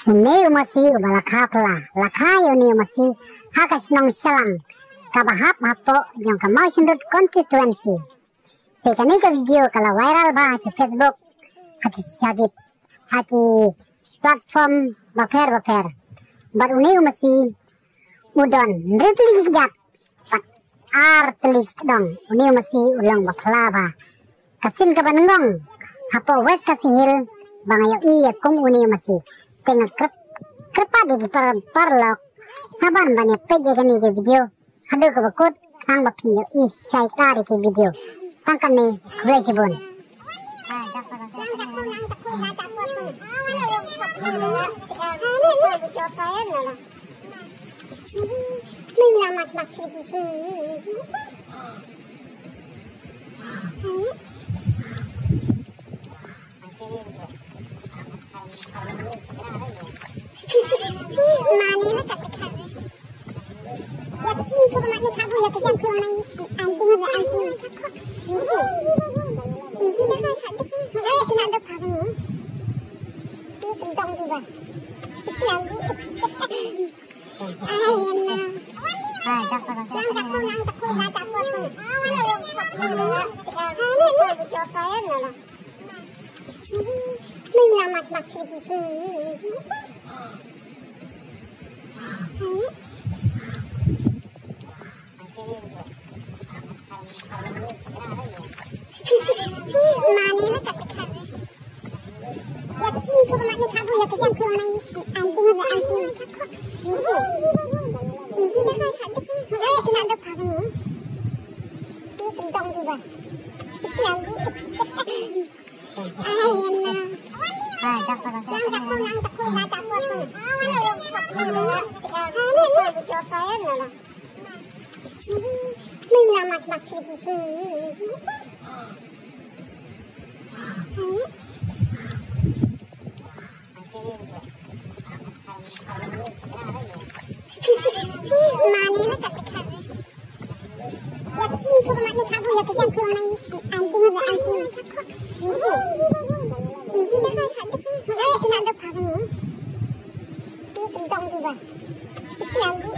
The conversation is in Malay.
Uneu masih balakha pala lakha uneu masih hakas nong salang kabahap hapo yang kamau sendut constituency. Tekani ka video kala viral ba di Facebook haki platform baper bar uneu masih udon nritli jak pat artli dong uneu masih ulang bapla ba kasin ka banengong hapo west kasihil bangayo iya kum uneu masih tengah kerpa di parlok saban banyak pege gani ke video hadu ke bakut kang bapinyo isai kari ke video tangkan ni kulai sibun Mani lah tak dekat. Ya kesini kau nak ni kabu ya kesian kau main anjing cakap. Anjing dah satu. Saya kena ada apa ni? Ni kentang tu bah. Lalu. Ayana. Hai dah salah. Lang cakap. Ni lama nak lagi sini. Mani lah tak dekat. Ya kesini kau nak ni kabu ya kesian kau main anjing cakap. Anjing dah satu. Saya kena ada apa ni? Ni kentang tu bah. Lalu. Ayana. Hai dah salah. Lang cakap. Ni lama nak lagi sini. Mani lah tak dekat. Ya kesini kau nak ni kabu ya kesian kau main anjing cakap. Anjing dah satu. Saya kena ada apa ni? Ni kentang tu bah. Lalu.